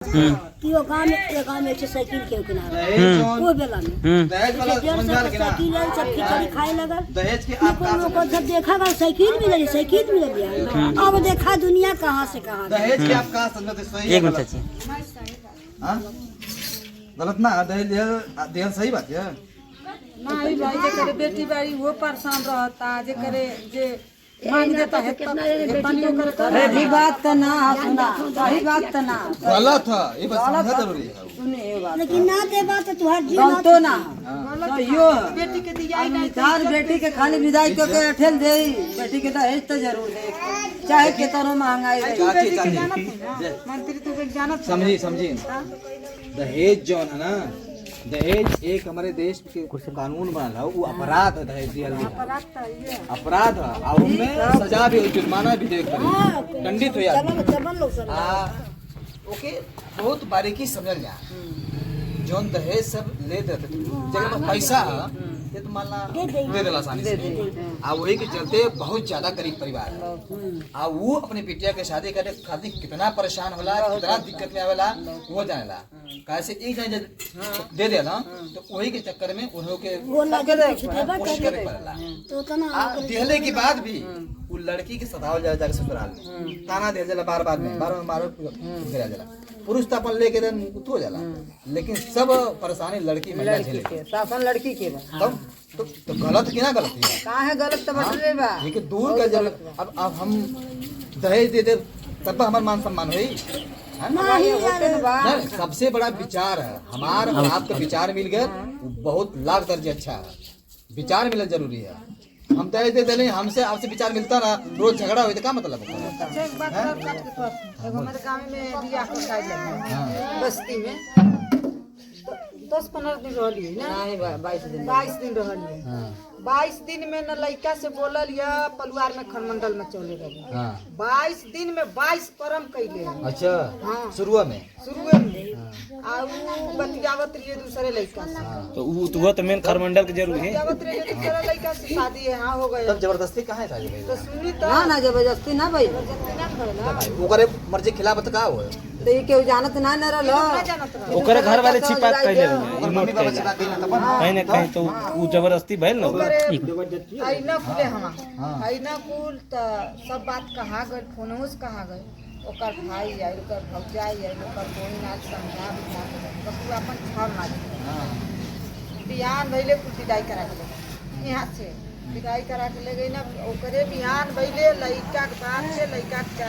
कि वो गांव में साइकिल के किनारे वो बेला में साइकिल सब खिचड़ी खाए लगल। दहेज के को जब देखा गया साइकिल मिल गया। अब देखा दुनिया कहाँ से कहाँ। दहेज के आप कहा समझते सही है गलत? गलत ना दहेज सही बात है नहीं भाई जे करे बेटी बाड़ी वो परेशान रहता जे करे जे मांग देता है पनियो करे। अरे भी बात तो ना सुना सही बात तो ना गलत है ये बात समझना जरूरी है। सुने ये बात लेकिन ना दे बात तुम्हार जीवन तो ना यो बेटी के दिया चार बेटी के खाली विदाई को के ठेल दे बेटी के दहेज तो जरूर दे चाहे कितनो महंगाई रहे। मंत्री तो जानत समझी दहेज जो है ना दहेज एक हमारे देश के कानून बना वो अपराध है। दहेज दिया अपराध है और उनमें सजा भी जुर्माना भी दे दंडित हो जाता। ओके बहुत बारीकी समझ जा जोन दहेज सब ले देते जगह में पैसा है ये तो मानना दे देला आसानी से आ वही के चलते बहुत ज्यादा गरीब परिवार है आ वो अपने बिटिया के शादी करे खातिर कितना परेशान होला कितना दिक्कत में आवेला वो जानेला कैसे एक जन दे देला तो वही के चक्कर में उन्हों के कोशिश करे पड़ला तो देहले के बाद भी वो लड़की के सतावल जा जाके ससुराल में ताना दे जाला बार बार मारो गिरा जाला पुरुष तो अपन लेके उठ हो जाला लेकिन सब परेशानी लड़की महिला झेले शासन लड़की के बा तो गलत की ना गलत है कहाँ है गलत तो बटले बा लेकिन दूर का जल अब हम दहेज दे दे तब हमारा मान सम्मान हुई नहीं सबसे बड़ा विचार है हमारा आपका विचार मिल गया बहुत लाख दर्जे अच्छा है विचार मिलना जरूरी है। हम दहेज दे दें हमसे आपसे विचार मिलता ना रोज झगड़ा हुई तो क्या मतलब अच्छा एक बात हमारे गांव में बियाह के काज बस्ती में 10-15 दिन रहली ना 22 दिन रहली 22 दिन में न लड़का से बोलल या परिवार में खंडमंडल में चले गए 22 दिन में 22 कर्म कैले। अच्छा शुरुआ में आ उ बतियावत रहिए दूसरे लड़का से तो वो तो मेन खरमंडल के जरूर है बतियावत रहिए दूसरे लड़का से शादी है हाँ हो गए तब जबरदस्ती कहाँ है शादी तो सुनी तो ना जबरदस्ती ना भाई ओकरे मर्जी खिलाफ तो का हो तो ये केहू जानत ना न रहलो ओकरे घर वाले छिपा के ले रिमोट के कहीं ना कहीं तो वो जबरदस्ती भइल ना आईना खुले हमा आईना कुल त सब बात कहा गए फोनों से कहा गए ओकर भाई आई ओकर भौजाई आई ओकर बहन आज समझा बुझा के तू अपन छाड़ मार बिहान भइले कुल विदाई करा के यहाँ से विदाई करा के ले गई ना ओकरे बिहान भइले लइका के बाप से लइका के